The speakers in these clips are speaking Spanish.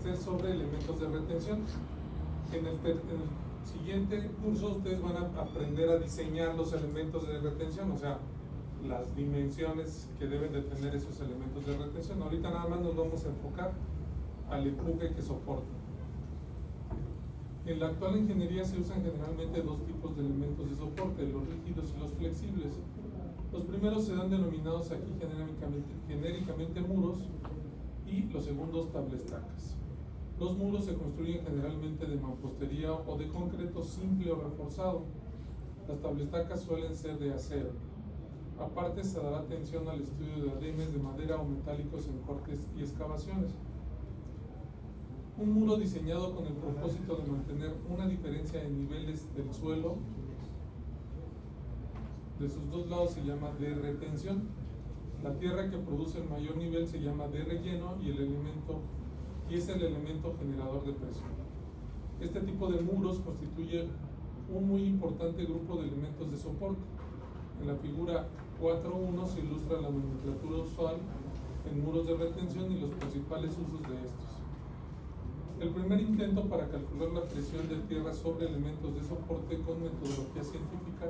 ser sobre elementos de retención. En el siguiente curso ustedes van a aprender a diseñar los elementos de retención, o sea, las dimensiones que deben de tener esos elementos de retención. Ahorita nada más nos vamos a enfocar al empuje que soporta. En la actual ingeniería se usan generalmente dos tipos de elementos de soporte, los rígidos y los flexibles. Los primeros se dan denominados aquí genéricamente muros y los segundos tablestacas. Los muros se construyen generalmente de mampostería o de concreto simple o reforzado. Las tablestacas suelen ser de acero. Aparte se dará atención al estudio de ademes de madera o metálicos en cortes y excavaciones. Un muro diseñado con el propósito de mantener una diferencia en niveles del suelo de sus dos lados se llama de retención. La tierra que produce el mayor nivel se llama de relleno y es el elemento generador de presión. Este tipo de muros constituye un muy importante grupo de elementos de soporte. En la figura 4.1 se ilustra la nomenclatura usual en muros de retención y los principales usos de estos. El primer intento para calcular la presión de tierra sobre elementos de soporte con metodología científica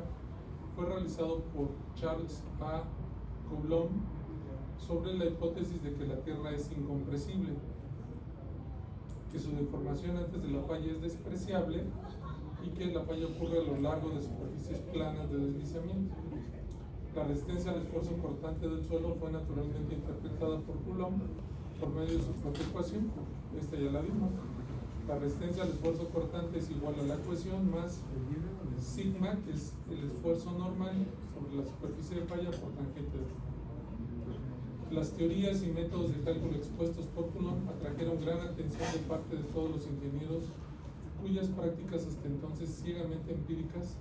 fue realizado por Charles A. Coulomb sobre la hipótesis de que la tierra es incompresible, que su deformación antes de la falla es despreciable y que la falla ocurre a lo largo de superficies planas de deslizamiento. La resistencia al esfuerzo cortante del suelo fue naturalmente interpretada por Coulomb por medio de su propia ecuación. Esta ya la vimos. La resistencia al esfuerzo cortante es igual a la ecuación más sigma, que es el esfuerzo normal sobre la superficie de falla por tangente. Las teorías y métodos de cálculo expuestos por Coulomb atrajeron gran atención de parte de todos los ingenieros, cuyas prácticas hasta entonces ciegamente empíricas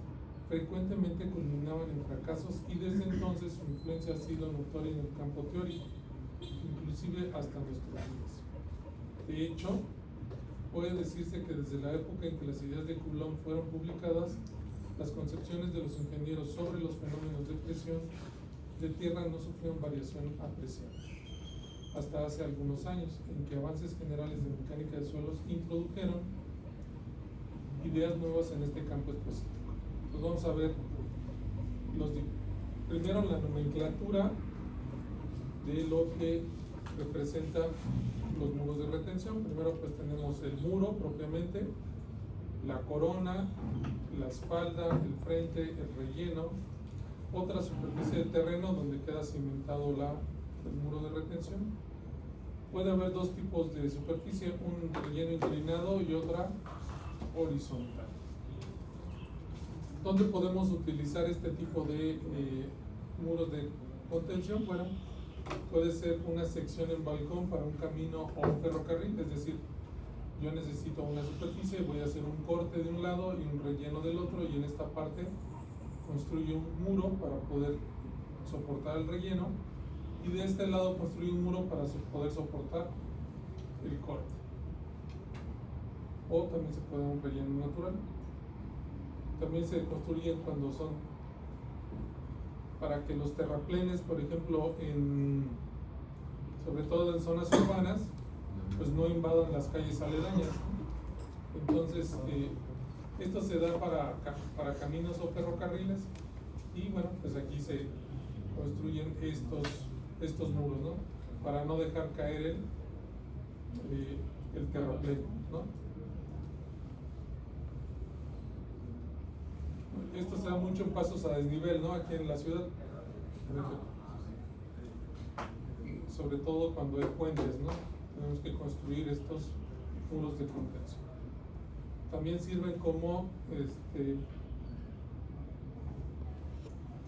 frecuentemente culminaban en fracasos, y desde entonces su influencia ha sido notoria en el campo teórico, inclusive hasta nuestros días. De hecho, puede decirse que desde la época en que las ideas de Coulomb fueron publicadas, las concepciones de los ingenieros sobre los fenómenos de presión de tierra no sufrieron variación apreciable, hasta hace algunos años, en que avances generales de mecánica de suelos introdujeron ideas nuevas en este campo específico. Pues vamos a ver primero la nomenclatura de lo que representa los muros de retención. Primero pues tenemos el muro propiamente, la corona, la espalda, el frente, el relleno, otra superficie de terreno donde queda cimentado el muro de retención. Puede haber dos tipos de superficie, un relleno inclinado y otra horizontal. ¿Dónde podemos utilizar este tipo de muros de contención? Bueno, puede ser una sección en balcón para un camino o un ferrocarril, es decir, yo necesito una superficie, voy a hacer un corte de un lado y un relleno del otro, y en esta parte construyo un muro para poder soportar el relleno, y de este lado construyo un muro para poder soportar el corte. O también se puede un relleno natural. También se construyen cuando son para que los terraplenes, por ejemplo, sobre todo en zonas urbanas, pues no invadan las calles aledañas. Entonces, esto se da para caminos o ferrocarriles, y bueno, pues aquí se construyen estos muros, ¿no? Para no dejar caer el terraplén, ¿no? Esto se da mucho en pasos a desnivel, ¿no? Aquí en la ciudad, sobre todo cuando hay puentes, ¿no? Tenemos que construir estos muros de contención. También sirven como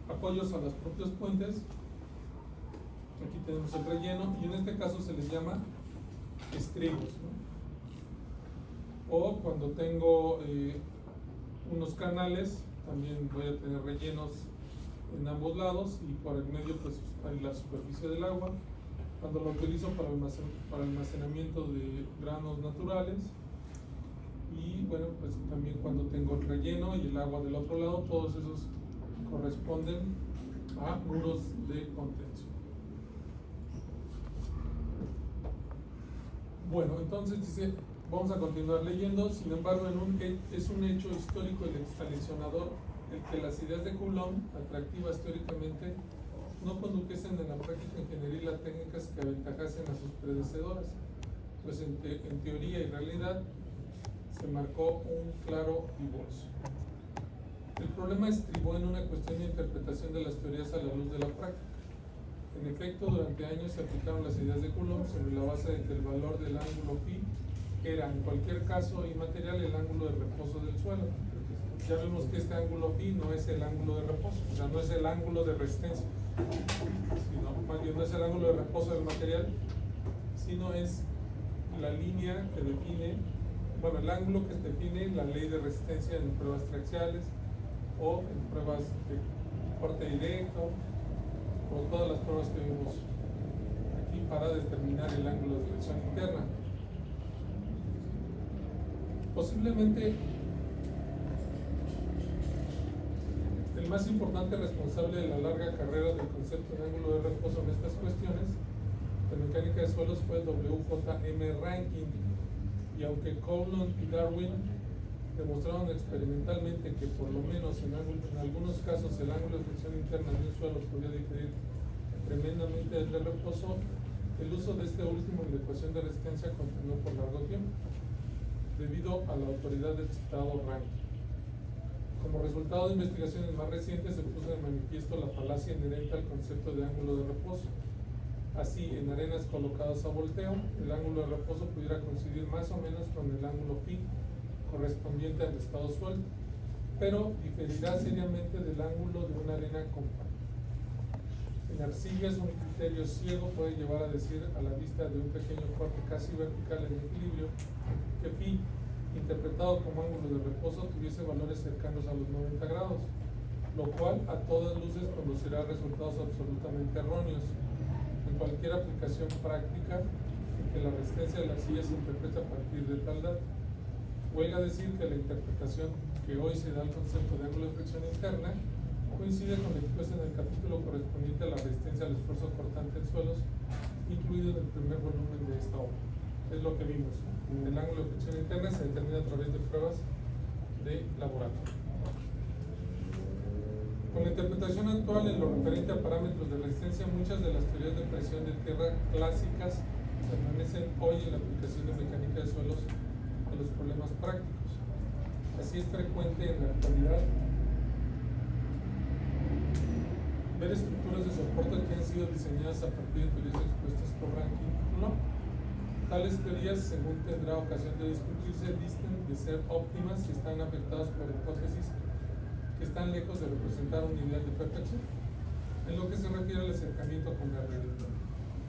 apoyos a los propios puentes. Aquí tenemos el relleno, y en este caso se les llama estribos, ¿no? O cuando tengo unos canales, también voy a tener rellenos en ambos lados, y por el medio pues hay la superficie del agua. Cuando lo utilizo para almacenamiento de granos naturales, y bueno, pues también cuando tengo el relleno y el agua del otro lado, todos esos corresponden a muros de contención. Bueno, entonces dice, vamos a continuar leyendo. Sin embargo, es un hecho histórico el seleccionador el que las ideas de Coulomb, atractivas teóricamente, no condujesen en la práctica ingenieril a técnicas que aventajasen a sus predecedoras, pues en teoría y realidad se marcó un claro divorcio. El problema estribó en una cuestión de interpretación de las teorías a la luz de la práctica. En efecto, durante años se aplicaron las ideas de Coulomb sobre la base de que el valor del ángulo phi era, en cualquier caso inmaterial, el ángulo de reposo del suelo. Ya vemos que este ángulo phi no es el ángulo de reposo, o sea, no es el ángulo de resistencia, sino, más bien, no es el ángulo de reposo del material, sino es la línea que define, bueno, el ángulo que define la ley de resistencia en pruebas triaxiales o en pruebas de corte directo, o todas las pruebas que vimos aquí para determinar el ángulo de flexión interna. Posiblemente el más importante responsable de la larga carrera del concepto de ángulo de reposo en estas cuestiones de mecánica de suelos fue W.J.M. Rankine, y aunque Coulomb y Darwin demostraron experimentalmente que por lo menos en algunos casos el ángulo de flexión interna de un suelo podía diferir tremendamente del de reposo, el uso de este último en la ecuación de resistencia continuó por largo tiempo, debido a la autoridad del citado Rankine. Como resultado de investigaciones más recientes se puso de manifiesto la falacia inherente al concepto de ángulo de reposo. Así, en arenas colocadas a volteo, el ángulo de reposo pudiera coincidir más o menos con el ángulo phi correspondiente al estado suelto, pero diferirá seriamente del ángulo de una arena compacta. En arcillas, un criterio ciego puede llevar a decir, a la vista de un pequeño corte casi vertical en equilibrio, que phi, interpretado como ángulo de reposo, tuviese valores cercanos a los 90 grados, lo cual a todas luces conducirá a resultados absolutamente erróneos. En cualquier aplicación práctica en que la resistencia de la arcilla se interpreta a partir de tal dato, huelga decir que la interpretación que hoy se da al concepto de ángulo de fricción interna coincide con la expuesta en el capítulo correspondiente a la resistencia al esfuerzo cortante en suelos, incluido en el primer volumen de esta obra. Es lo que vimos. El ángulo de fricción interna se determina a través de pruebas de laboratorio. Con la interpretación actual en lo referente a parámetros de resistencia, muchas de las teorías de presión de tierra clásicas permanecen hoy en la aplicación de mecánica de suelos a los problemas prácticos. Así es frecuente en la actualidad ver estructuras de soporte que han sido diseñadas a partir de teorías expuestas por Rankine y Coulomb. Tales teorías, según tendrá ocasión de discutirse, distan de ser óptimas y están afectadas por hipótesis que están lejos de representar un ideal de perfección, en lo que se refiere al acercamiento con la realidad.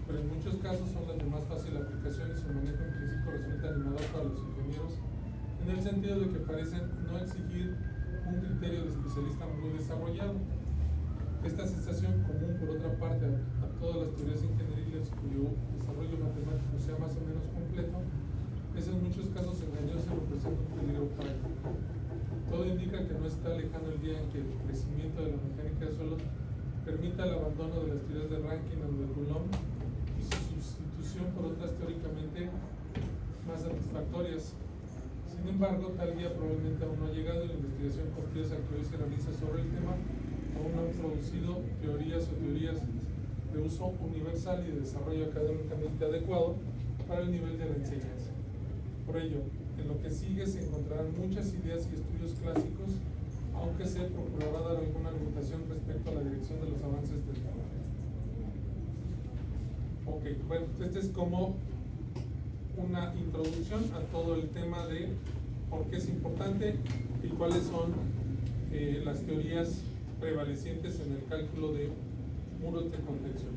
Pero en muchos casos son las de más fácil aplicación y su manejo en principio resulta animador para los ingenieros, en el sentido de que parecen no exigir un criterio de especialista muy desarrollado. Esta sensación común, por otra parte, a todas las teorías ingenieriles cuyo desarrollo matemático sea más o menos completo, es en muchos casos engañoso y representa un peligro práctico. Todo indica que no está lejano el día en que el crecimiento de la mecánica de suelos permita el abandono de las teorías de Rankine o de Coulomb y su sustitución por otras teóricamente más satisfactorias. Sin embargo, tal día probablemente aún no ha llegado y la investigación completa que hoy se realiza sobre el tema aún no han producido teorías de uso universal y de desarrollo académicamente adecuado para el nivel de la enseñanza. Por ello, en lo que sigue se encontrarán muchas ideas y estudios clásicos, aunque se procurará dar alguna limitación respecto a la dirección de los avances del tema. Ok, bueno, este es como una introducción a todo el tema de por qué es importante y cuáles son las teorías prevalecientes en el cálculo de muros de contención.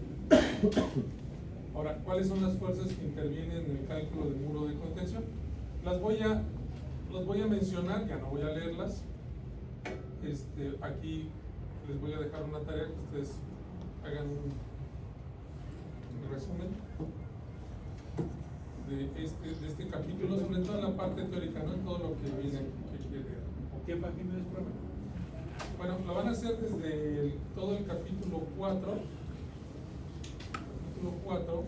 Ahora, ¿cuáles son las fuerzas que intervienen en el cálculo del muro de contención? Las voy a mencionar, ya no voy a leerlas. Aquí les voy a dejar una tarea que ustedes hagan un resumen de este capítulo, sobre todo en la parte teórica, no en todo lo que viene aquí. ¿Qué página es, profe? Bueno, lo van a hacer desde todo el capítulo 4. Capítulo 4.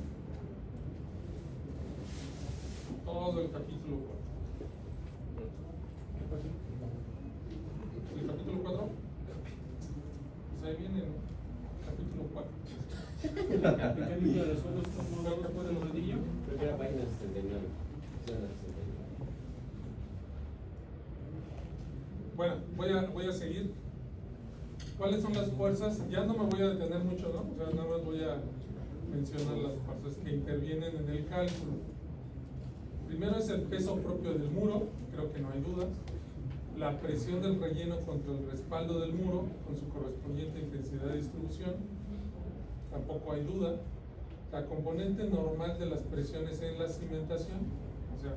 todo el capítulo 4. ¿El capítulo 4? Pues ahí viene, ¿no? Capítulo 4. Mecánica de suelos como después del rodillo. Primera página 69. Bueno, voy a seguir. ¿Cuáles son las fuerzas? Ya no me voy a detener mucho, ¿no? O sea, nada más voy a mencionar las fuerzas que intervienen en el cálculo. Primero es el peso propio del muro, creo que no hay dudas. La presión del relleno contra el respaldo del muro, con su correspondiente intensidad de distribución, tampoco hay duda. La componente normal de las presiones en la cimentación, o sea,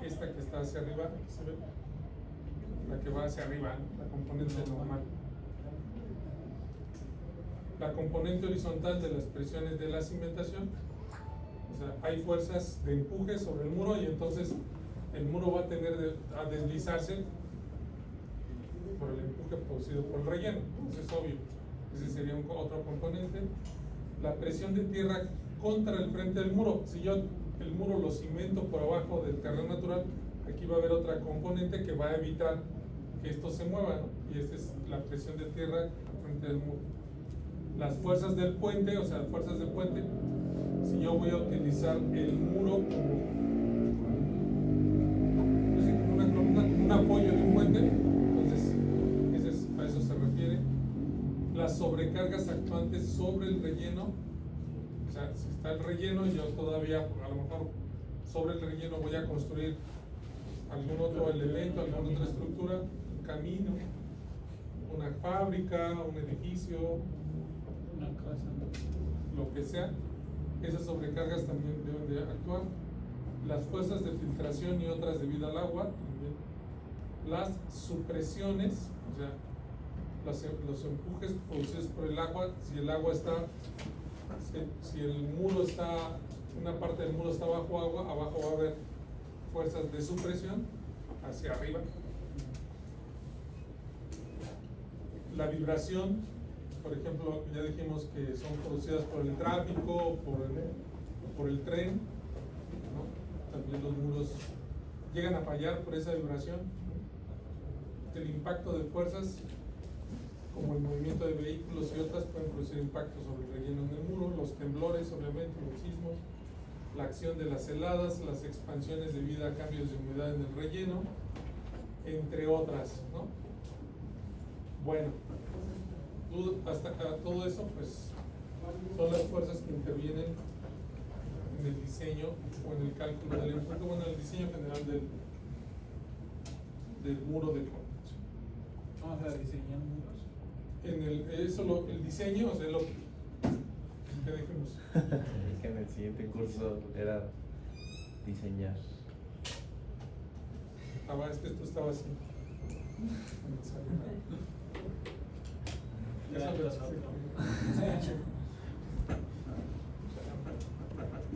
esta que está hacia arriba, ¿se ve? La que va hacia arriba, la componente normal. La componente horizontal de las presiones de la cimentación, o sea, hay fuerzas de empuje sobre el muro y entonces el muro va a tener a deslizarse por el empuje producido por el relleno, eso es obvio. Ese sería otro componente. La presión de tierra contra el frente del muro. Si yo el muro lo cimento por abajo del terreno natural, aquí va a haber otra componente que va a evitar que esto se mueva, ¿no? Y esta es la presión de tierra al frente del muro. Las fuerzas del puente, o sea, fuerzas del puente, si yo voy a utilizar el muro como un apoyo de un puente, entonces a eso se refiere. Las sobrecargas actuantes sobre el relleno, o sea, si está el relleno y yo todavía, a lo mejor sobre el relleno voy a construir algún otro elemento, alguna otra estructura, un camino, una fábrica, un edificio, Una casa. lo que sea, esas sobrecargas también deben de actuar. Las fuerzas de filtración y otras debido al agua, también. Las supresiones, o sea, los empujes producidos por el agua, si el agua está, si el muro está, una parte del muro está bajo agua, abajo va a haber fuerzas de supresión hacia arriba. La vibración, por ejemplo, ya dijimos que son producidas por el tráfico, por el tren, ¿no? También los muros llegan a fallar por esa vibración. El impacto de fuerzas, como el movimiento de vehículos y otras, pueden producir impacto sobre el relleno en el muro. Los temblores, obviamente, los sismos, la acción de las heladas, las expansiones debido a cambios de humedad en el relleno, entre otras, ¿no? Bueno, hasta acá todo eso, pues, son las fuerzas que intervienen en el diseño o en el cálculo del empuje, bueno, en el diseño general del muro de contención. Vamos a diseñar muros. El diseño, o sea, lo que dijimos. Es que en el siguiente curso era diseñar. Ah, es que esto estaba así.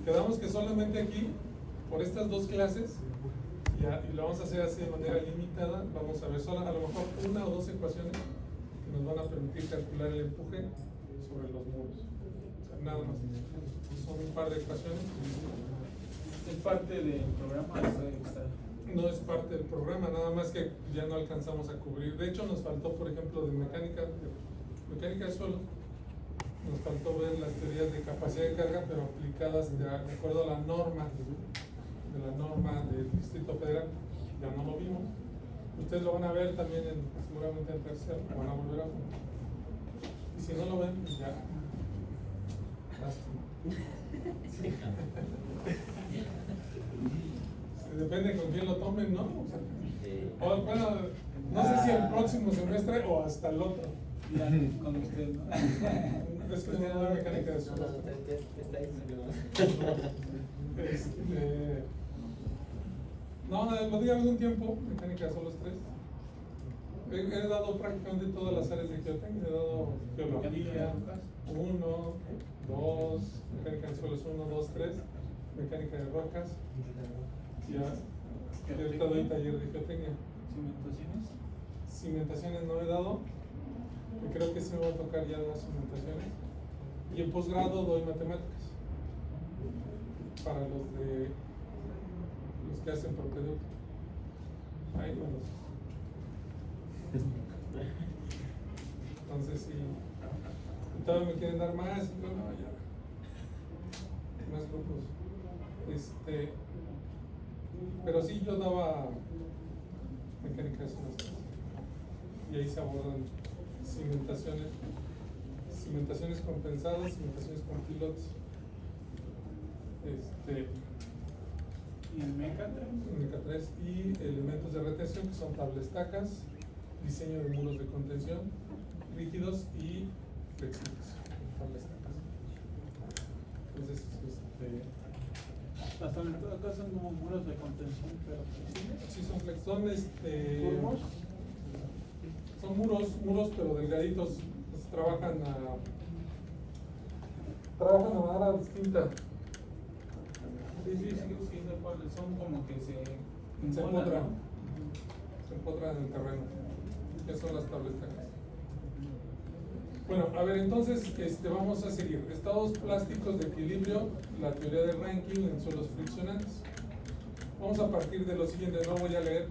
Quedamos que solamente aquí, por estas dos clases, y lo vamos a hacer así de manera limitada, vamos a ver a lo mejor una o dos ecuaciones que nos van a permitir calcular el empuje sobre los muros. O sea, nada más. Son un par de ecuaciones. Es parte del programa, está. No es parte del programa, nada más que ya no alcanzamos a cubrir. De hecho, nos faltó, por ejemplo, de mecánica de suelo, nos faltó ver las teorías de capacidad de carga, pero aplicadas de acuerdo a la norma del Distrito Federal. Ya no lo vimos. Ustedes lo van a ver también seguramente en tercero, lo van a volver a ver. Y si no lo ven, pues ya. Depende con quién lo tomen, ¿no? O sea, o, bueno, no sé si el próximo semestre o hasta el otro. Ya, con usted, ¿no? Es que no da mecánica de suelo. No, lo di algún tiempo, mecánica de suelos 3. He dado prácticamente todas las áreas de geotecnia. He dado geología 1, 2, mecánica de suelos 1, 2, 3, mecánica de rocas. Ya ahorita doy taller de geotecnia. ¿Cimentaciones? Cimentaciones no he dado, que creo que sí me va a tocar ya las cimentaciones. Y en posgrado doy matemáticas para los de que hacen propedéutico. Ahí no los. Entonces, si todavía me quieren dar más, no, ya. Más grupos. Pero sí, yo daba mecánicas nuestras. Y ahí se abordan cimentaciones compensadas, cimentaciones con pilotes. ¿Y en Meca 3? Meca 3 y elementos de retención que son tablestacas, diseño de muros de contención, rígidos y flexibles. Tablestacas. Entonces, Hasta en todo caso son como muros de contención, pero sí son flexibles, ¿Turbos? son muros pero delgaditos, pues, trabajan de manera distinta. Sí, de cuáles son como que se empodran, ¿no? se empodran en el terreno. ¿Qué son las tablestacas? Bueno, a ver, entonces vamos a seguir. Estados plásticos de equilibrio, la teoría de Rankine en suelos friccionantes. Vamos a partir de lo siguiente, no voy a leer.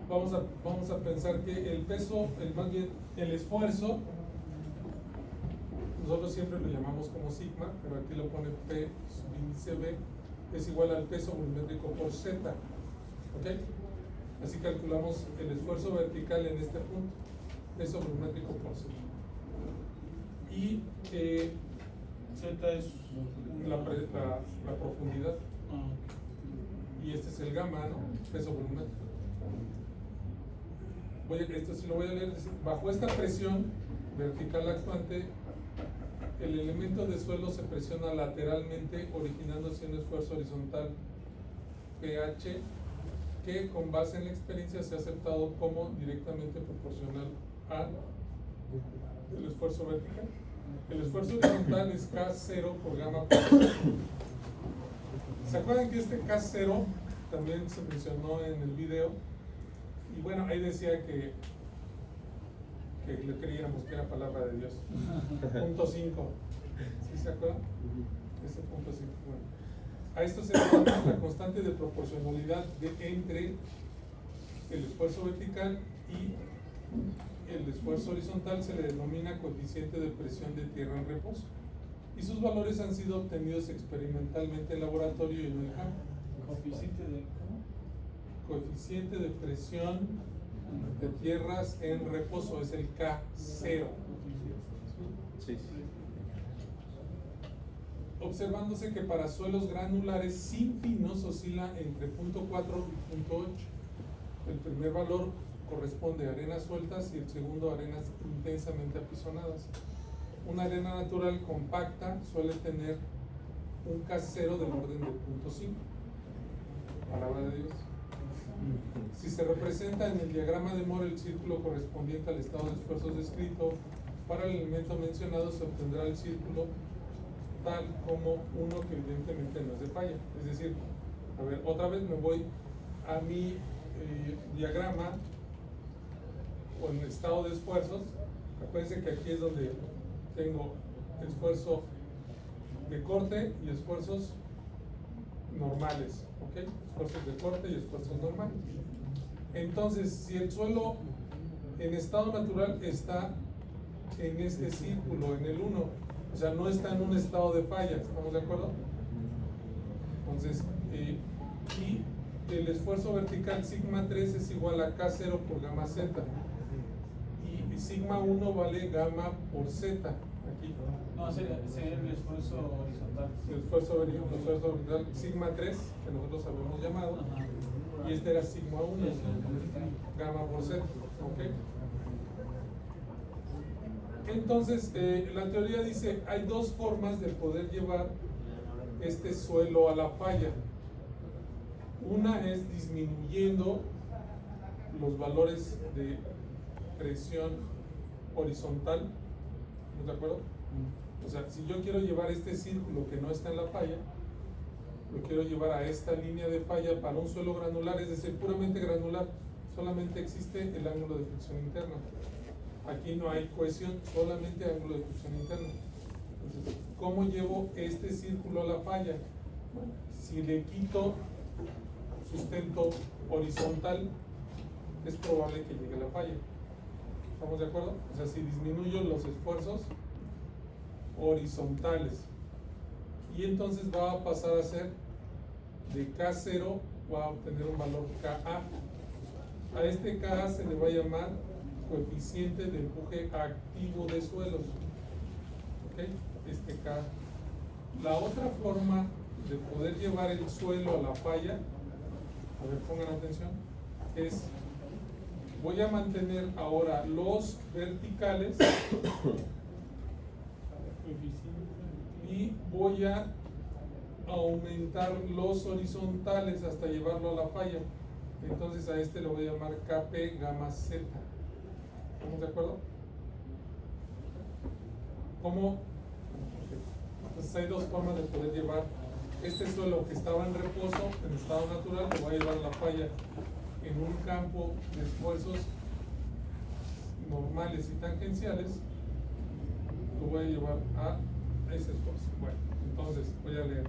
Vamos a pensar que el peso, más bien el esfuerzo, nosotros siempre lo llamamos como sigma, pero aquí lo pone P índice B, es igual al peso volumétrico por Z. ¿Ok? Así calculamos el esfuerzo vertical en este punto, peso volumétrico por Z. Y Z es la profundidad. Ah. Y este es el gamma, ¿no? Peso volumétrico. Esto sí lo voy a leer. Bajo esta presión vertical actuante, el elemento de suelo se presiona lateralmente, originándose un esfuerzo horizontal pH que, con base en la experiencia, se ha aceptado como directamente proporcional al esfuerzo vertical. El esfuerzo horizontal es K0 por gamma por Z. ¿Se acuerdan que este K0 también se mencionó en el video? Y bueno, ahí decía que le creíamos que era palabra de Dios. Punto 5. ¿Sí se acuerdan? Este punto 5. Bueno, a esto se le llama la constante de proporcionalidad entre el esfuerzo vertical y el esfuerzo horizontal. Se le denomina coeficiente de presión de tierra en reposo. Y sus valores han sido obtenidos experimentalmente en laboratorio y en el campo. Coeficiente de Coeficiente de presión de tierras en reposo es el K0. Sí. Observándose que para suelos granulares sin finos oscila entre 0.4 y 0.8. El primer valor corresponde a arenas sueltas y el segundo a arenas intensamente apisonadas. Una arena natural compacta suele tener un K0 del orden de 0.5. Palabra de Dios. Si se representa en el diagrama de Moore el círculo correspondiente al estado de esfuerzos descrito para el elemento mencionado, se obtendrá el círculo tal como uno que evidentemente no es de falla. Es decir, a ver, otra vez me voy a mi diagrama o en estado de esfuerzos. Acuérdense que aquí es donde tengo esfuerzo de corte y esfuerzos normales, ¿ok? Esfuerzos de corte y esfuerzos normales. Entonces, si el suelo en estado natural está en este círculo, en el 1, o sea, no está en un estado de falla, ¿estamos de acuerdo? Entonces, y el esfuerzo vertical sigma 3 es igual a K0 por gamma Z, y sigma 1 vale gamma por Z, aquí. No, sería el esfuerzo horizontal. El esfuerzo vertical sigma 3, que nosotros habíamos llamado, Ajá. y este era sigma 1, gamma por Z, ¿ok? Entonces, la teoría dice, hay dos formas de poder llevar este suelo a la falla. Una es disminuyendo los valores de presión horizontal, ¿estamos de acuerdo? O sea, si yo quiero llevar este círculo que no está en la falla, lo quiero llevar a esta línea de falla para un suelo granular, es decir, puramente granular, solamente existe el ángulo de fricción interna. Aquí no hay cohesión, solamente ángulo de fricción interna. Entonces, ¿cómo llevo este círculo a la falla? Bueno, si le quito sustento horizontal, es probable que llegue la falla. ¿Estamos de acuerdo? O sea, si disminuyo los esfuerzos horizontales, y entonces va a pasar a ser de K0, va a obtener un valor KA. A este KA se le va a llamar coeficiente de empuje activo de suelos. ¿Ok? Este K. La otra forma de poder llevar el suelo a la falla, a ver, pongan atención, es, voy a mantener ahora los verticales y voy a aumentar los horizontales hasta llevarlo a la falla. Entonces a este le voy a llamar KP gamma Z. ¿Estamos de acuerdo? ¿Cómo? Entonces hay dos formas de poder llevar este suelo que estaba en reposo, en estado natural, lo voy a llevar a la falla en un campo de esfuerzos normales y tangenciales, lo voy a llevar a ese esfuerzo. Bueno, entonces voy a leer.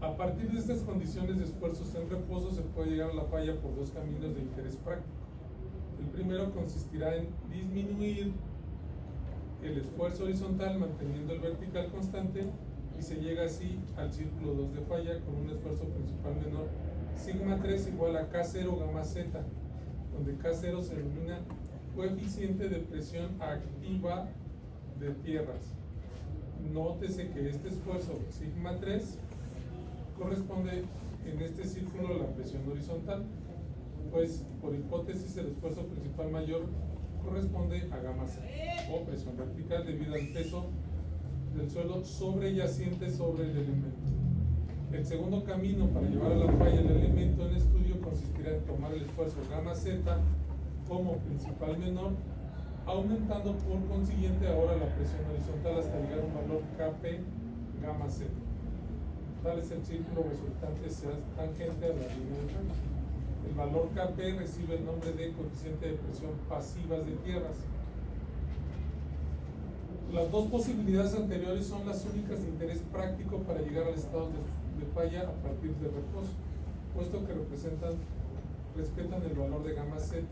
A partir de estas condiciones de esfuerzos en reposo se puede llegar a la falla por dos caminos de interés práctico. El primero consistirá en disminuir el esfuerzo horizontal manteniendo el vertical constante y se llega así al círculo 2 de falla con un esfuerzo principal menor sigma 3 igual a K0 gamma Z, donde K0 se denomina coeficiente de presión activa de tierras. Nótese que este esfuerzo sigma 3 corresponde en este círculo a la presión horizontal, pues por hipótesis el esfuerzo principal mayor corresponde a gamma Z o presión vertical debido al peso del suelo sobreyaciente sobre el elemento. El segundo camino para llevar a la falla el elemento en estudio consistirá en tomar el esfuerzo gamma Z como principal menor, aumentando por consiguiente ahora la presión horizontal hasta llegar a un valor Kp gamma Z. Tal es el círculo resultante sea tangente a la línea de falla. El valor Kp recibe el nombre de coeficiente de presión pasivas de tierras. Las dos posibilidades anteriores son las únicas de interés práctico para llegar al estado de falla a partir de reposo, puesto que respetan el valor de gamma Z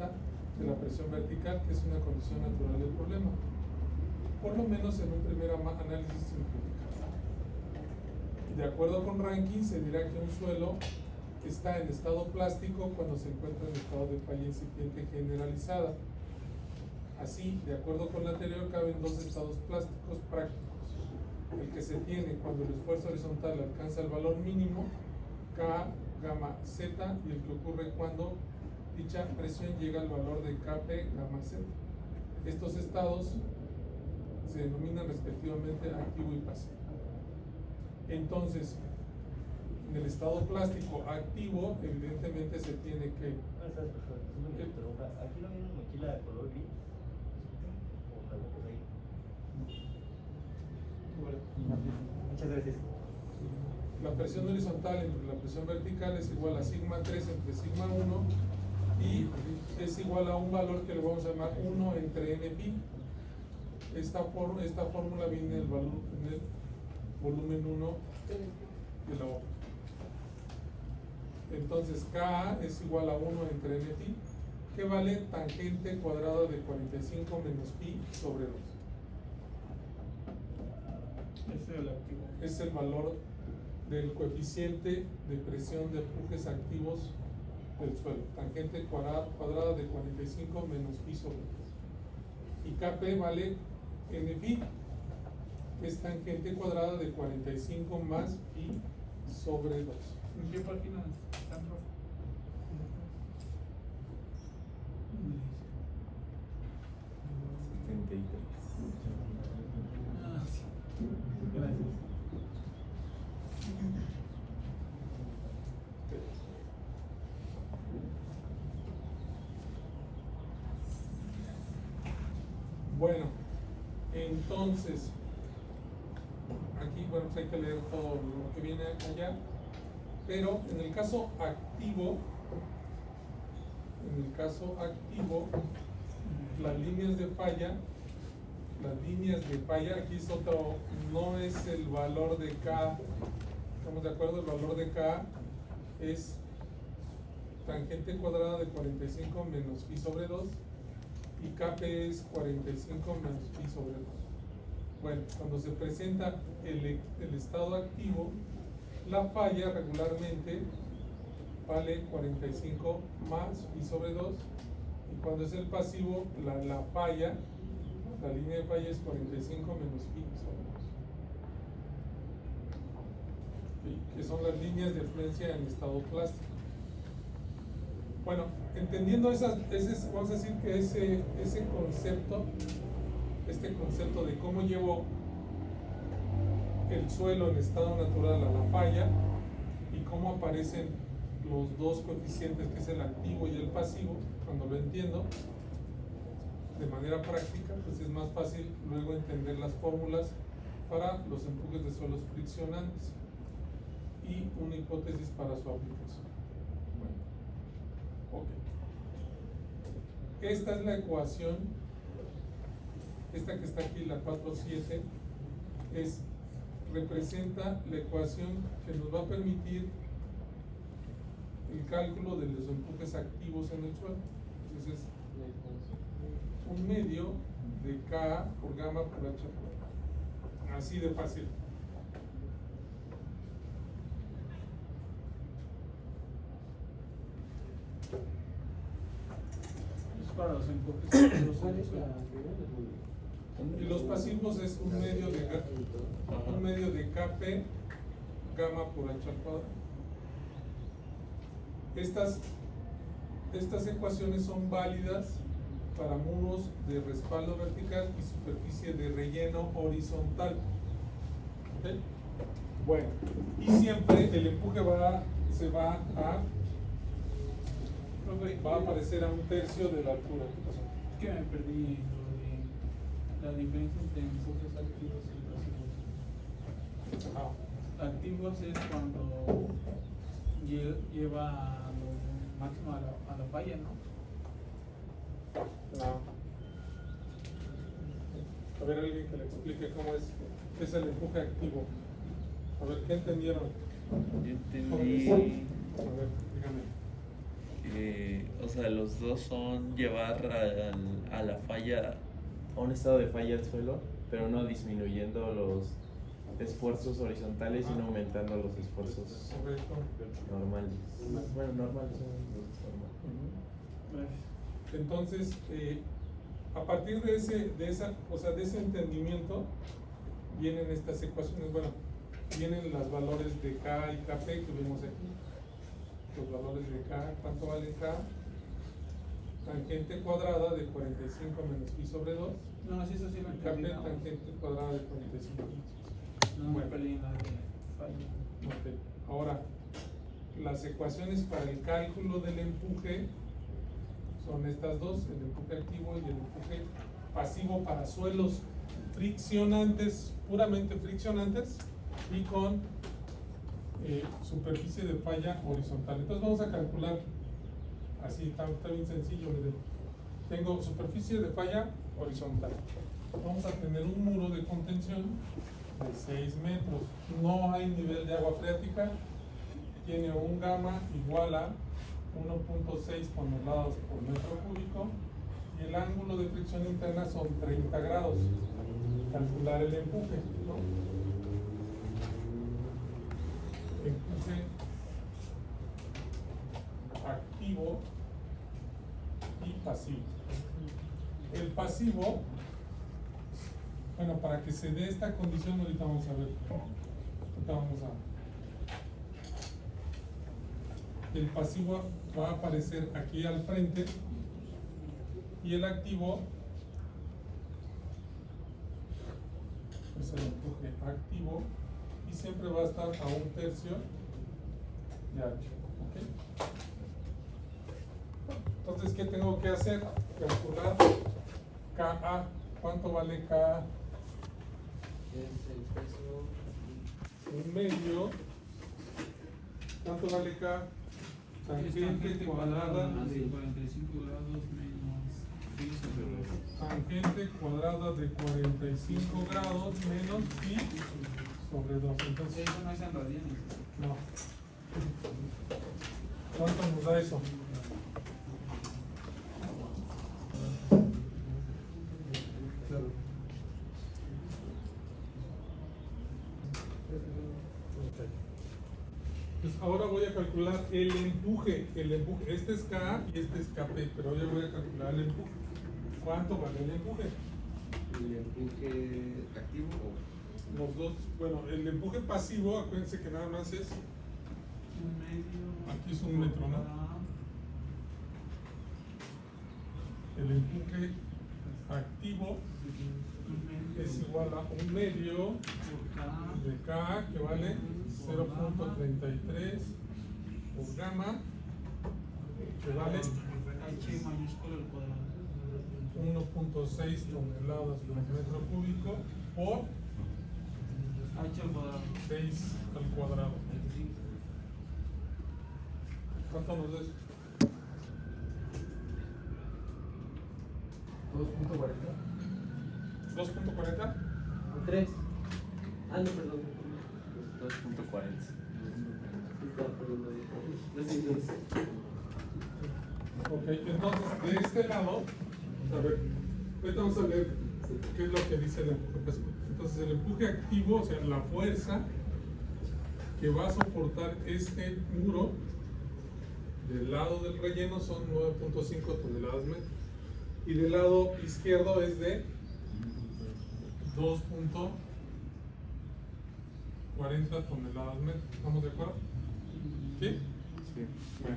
de la presión vertical, que es una condición natural del problema, por lo menos en un primer análisis simplificado. De acuerdo con Rankine, se dirá que un suelo está en estado plástico cuando se encuentra en estado de falla incipiente generalizada. Así, de acuerdo con la anterior, caben dos estados plásticos prácticos: el que se tiene cuando el esfuerzo horizontal alcanza el valor mínimo, K gamma Z, y el que ocurre cuando dicha presión llega al valor de Kp gamma Z. Estos estados se denominan respectivamente activo y pasivo. Entonces, en el estado plástico activo, evidentemente se tiene que... ¿Aquí no viene una mochila de color gris? ¿O la boca ahí? Muchas gracias. La presión horizontal entre la presión vertical es igual a sigma 3 entre sigma 1 y es igual a un valor que le vamos a llamar 1 entre NPi. Esta fórmula viene en el volumen 1 de la hoja. Entonces Ka es igual a 1 entre NPi, que vale tangente cuadrada de 45 menos pi sobre 2. Ese es el activo. Es el valor del coeficiente de presión de empujes activos del suelo. Tangente cuadrada de 45 menos pi sobre 2. Y Kp vale NPi, que es tangente cuadrada de 45 más pi sobre 2. ¿En qué página están, profe? 73. Ah, sí. Gracias. Bueno, entonces, aquí, bueno, pues hay que leer todo lo que viene allá, pero en el caso activo, las líneas de falla, aquí es otro, no es el valor de K ¿Estamos de acuerdo? El valor de K es tangente cuadrada de 45 menos pi sobre 2 y Kp es 45 menos pi sobre 2. Bueno, cuando se presenta el estado activo, la falla regularmente vale 45 más pi sobre 2 y cuando es el pasivo, la falla, la línea de falla es 45 menos pi sobre 2. ¿Sí? Que son las líneas de fluencia en estado plástico. Bueno, entendiendo vamos a decir que ese concepto, este concepto de cómo llevo el suelo en estado natural a la falla y cómo aparecen los dos coeficientes, que es el activo y el pasivo, cuando lo entiendo de manera práctica, pues es más fácil luego entender las fórmulas para los empujes de suelos friccionantes y una hipótesis para su aplicación. Bueno, ok. Esta es la ecuación, esta que está aquí, la 4.7, representa la ecuación que nos va a permitir el cálculo de los empujes activos en el suelo. Entonces es un medio de K por gamma por H cuadrado. Así de fácil. Es para los empujes. ¿Cuál es la Y los pasivos es un medio de Kp gamma por H al cuadrado. Estas ecuaciones son válidas para muros de respaldo vertical y superficie de relleno horizontal. ¿Okay? Bueno, y siempre el empuje va a aparecer a 1/3 de la altura. Es que me perdí lo de la diferencia entre empujes activos y pasivos. Ah. Activos es cuando lleva lo máximo a la falla, ¿no? No. A ver, alguien que le explique cómo es el empuje activo. A ver, ¿qué entendieron? Yo entendí. A ver, dígame. O sea, los dos son llevar a la falla, a un estado de falla al suelo, pero no disminuyendo los esfuerzos horizontales, sino aumentando los esfuerzos Correcto. normales. Bueno, normales son los normales. Gracias. Entonces, a partir de ese entendimiento, vienen estas ecuaciones. Bueno, vienen los valores de K y Kp que vemos aquí. Los valores de K, ¿cuánto vale K? Tangente cuadrada de 45 menos pi sobre 2. No, sí, eso sí lo Y Kp, entendí. ¿No? tangente cuadrada de 45 menos pi sobre 2. No me Bueno. perdí nada de falla. Ok, ahora, las ecuaciones para el cálculo del empuje son estas dos, el empuje activo y el empuje pasivo para suelos friccionantes, puramente friccionantes y con superficie de falla horizontal. Entonces vamos a calcular así, está bien sencillo, miren. Tengo superficie de falla horizontal. Vamos a tener un muro de contención de 6 metros. No hay nivel de agua freática. Tiene un gamma igual a 1.6 toneladas por metro cúbico. Y el ángulo de fricción interna son 30 grados. Calcular el empuje, ¿no? Empuje activo y pasivo. El pasivo, bueno, para que se dé esta condición, ahorita vamos a ver. El pasivo va a aparecer aquí al frente y el activo es el empuje activo y siempre va a estar a 1/3 de H. ¿Okay? Entonces, ¿qué tengo que hacer? Calcular KA. ¿Cuánto vale KA? Es el peso. Un medio. ¿Cuánto vale K? Tangente cuadrada. de 45 grados menos pi sobre 2. Tangente cuadrada de 45 grados menos pi sobre 2. Sí, Entonces, eso no es en radianes. no. ¿Cuánto nos da eso? Ok. Pues ahora voy a calcular el empuje. Este es K y este es KP, pero ahora voy a calcular el empuje. ¿Cuánto vale el empuje? ¿El empuje activo o Los dos, bueno, el empuje pasivo, acuérdense que nada más es, Un medio. Aquí es un metro, ¿no? el empuje activo es igual a 1/2 de K, que vale 0.33 por gamma, que vale H mayúscula al cuadrado. 1.6 toneladas por metro cúbico por H al cuadrado. 6 al cuadrado. ¿Cuánto nos da eso? 2.40? 2.40. 3. Ah, no, perdón. 2.40. Estaba perdiendo ahí. Ok, entonces de este lado, a ver, ahorita vamos a ver qué es lo que dice el empuje pasivo. Entonces el empuje activo, o sea, la fuerza que va a soportar este muro del lado del relleno son 9.5 toneladas metro. Y del lado izquierdo es de 2.40 toneladas metro. ¿Estamos de acuerdo? ¿Sí? Sí. Bueno,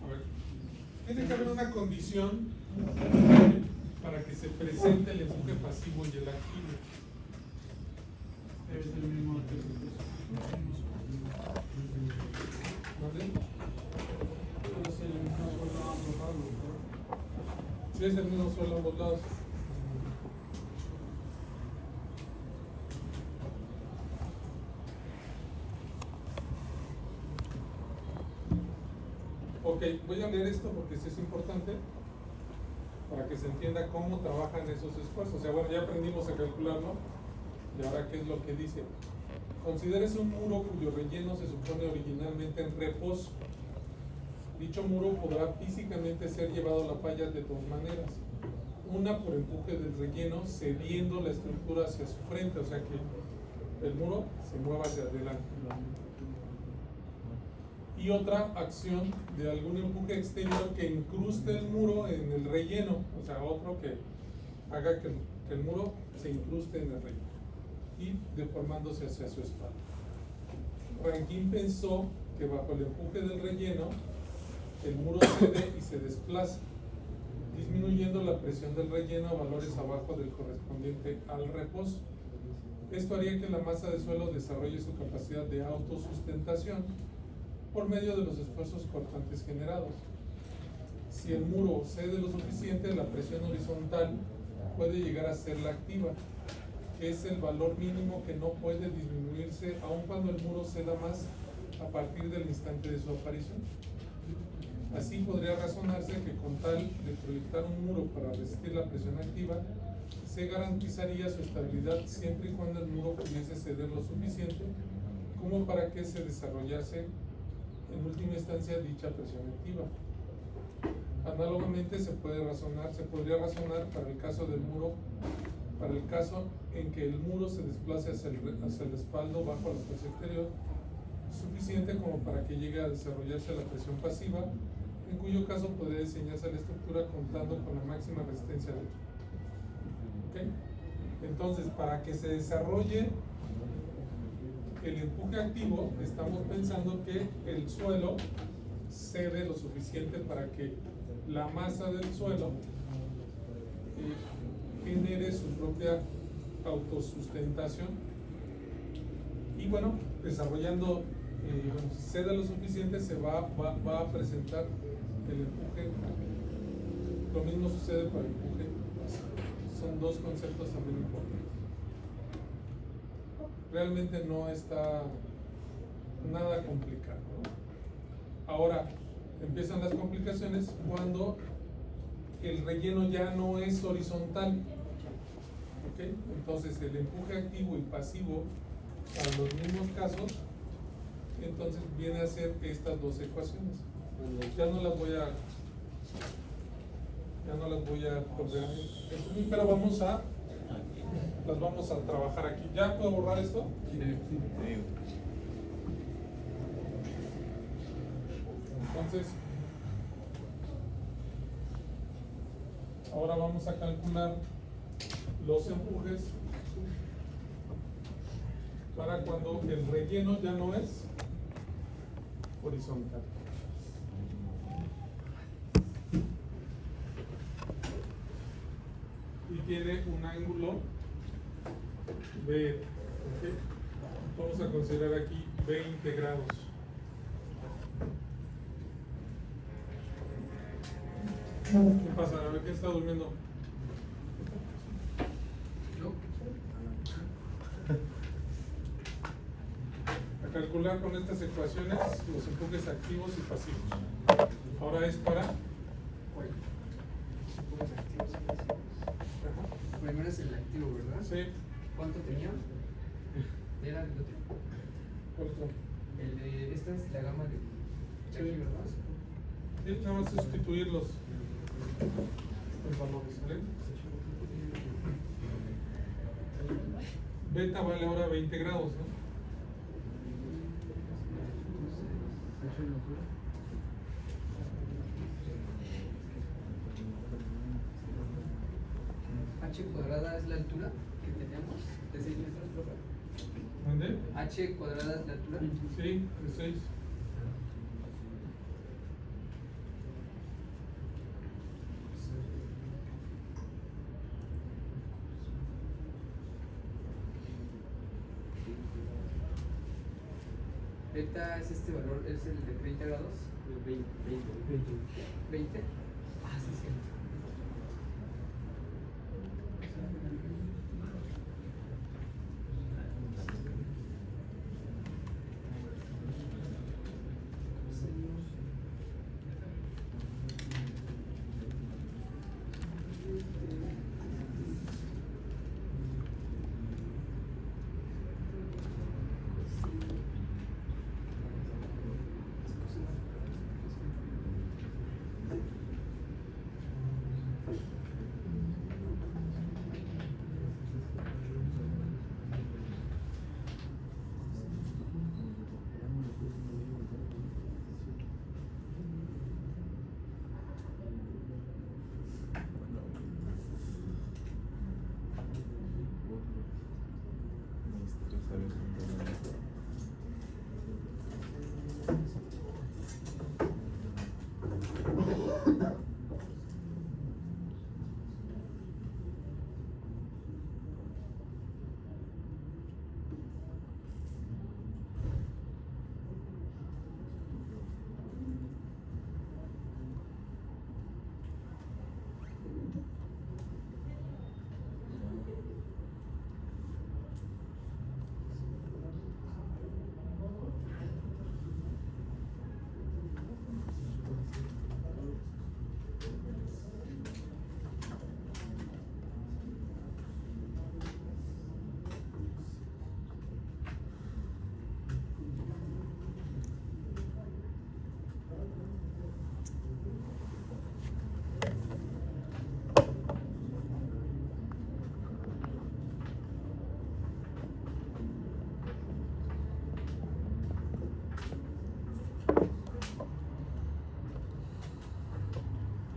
a ver. Tiene que haber una condición para que se presente el empuje pasivo y el activo. Debe ser el mismo que ¿Vale? debe ser el mismo suelo ambos lados. Si es el mismo suelo a ambos lados. Ok, voy a leer esto porque sí es importante para que se entienda cómo trabajan esos esfuerzos. O sea, bueno, ya aprendimos a calcularlo y ahora qué es lo que dice. Considérese un muro cuyo relleno se supone originalmente en reposo. Dicho muro podrá físicamente ser llevado a la falla de dos maneras. Una por empuje del relleno cediendo la estructura hacia su frente, o sea que el muro se mueva hacia adelante. Y otra acción de algún empuje exterior que incruste el muro en el relleno, o sea, otro que haga que el muro se incruste en el relleno y deformándose hacia su espalda. Rankine pensó que bajo el empuje del relleno el muro cede y se desplaza, disminuyendo la presión del relleno a valores abajo del correspondiente al reposo. Esto haría que la masa de suelo desarrolle su capacidad de autosustentación por medio de los esfuerzos cortantes generados. Si el muro cede lo suficiente, la presión horizontal puede llegar a ser la activa, que es el valor mínimo que no puede disminuirse aun cuando el muro ceda más a partir del instante de su aparición. Así podría razonarse que con tal de proyectar un muro para resistir la presión activa, se garantizaría su estabilidad siempre y cuando el muro pudiese ceder lo suficiente como para que se desarrollase en última instancia dicha presión activa. Análogamente se podría razonar para el caso del muro, para el caso en que el muro se desplace hacia el respaldo bajo la fuerza exterior, suficiente como para que llegue a desarrollarse la presión pasiva, en cuyo caso podría diseñarse la estructura contando con la máxima resistencia de ¿ok? Entonces, para que se desarrolle el empuje activo, estamos pensando que el suelo cede lo suficiente para que la masa del suelo genere su propia autosustentación y bueno, desarrollando, si cede lo suficiente se va a presentar el empuje. Lo mismo sucede para el empuje. Son dos conceptos también importantes. Realmente no está nada complicado, ¿no? Ahora empiezan las complicaciones cuando el relleno ya no es horizontal, ¿ok? Entonces el empuje activo y pasivo para los mismos casos, entonces viene a ser estas dos ecuaciones. Ya no las voy a volver a imprimir, pero las vamos a trabajar aquí. ¿Ya puedo borrar esto? Entonces, ahora vamos a calcular los empujes para cuando el relleno ya no es horizontal. Y tiene un ángulo B. ¿Okay? Vamos a considerar aquí 20 grados. ¿Qué pasa? A ver, ¿quién está durmiendo? A calcular con estas ecuaciones los empujes activos y pasivos. Ahora es para... Primero es el activo, ¿verdad? Sí. ¿Cuánto tenía? Era el otro. ¿Cuál otro? El de. Esta es la gama de aquí, Sí. ¿verdad? Sí, nada más sustituir los valores, ¿vale? Beta vale ahora 20 grados, ¿no? H cuadrada es la altura que tenemos de 6 metros, profe. ¿Dónde? H cuadrada es la altura. Sí, de 6. Beta es este valor, es el de 30 grados. 20. Ah, sí, sí.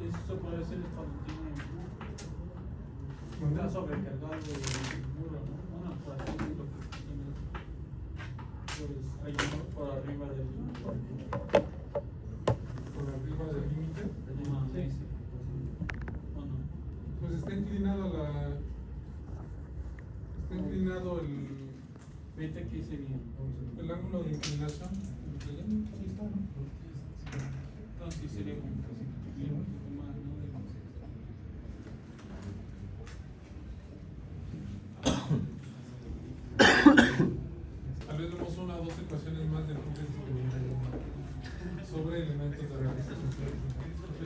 Eso puede ser cuando tiene está sobrecargado el muro, ¿no? Bueno, por así decirlo, que tiene pues relleno por arriba del Por arriba del límite. sí, sí. ¿O no? Pues está inclinado el Vete aquí sería. ángulo de inclinación. Ahí está, ¿no? Entonces sí sería como que sí, un poquito más, ¿no? Tal vez vemos una o dos ecuaciones más de empujes sobre elementos de realización.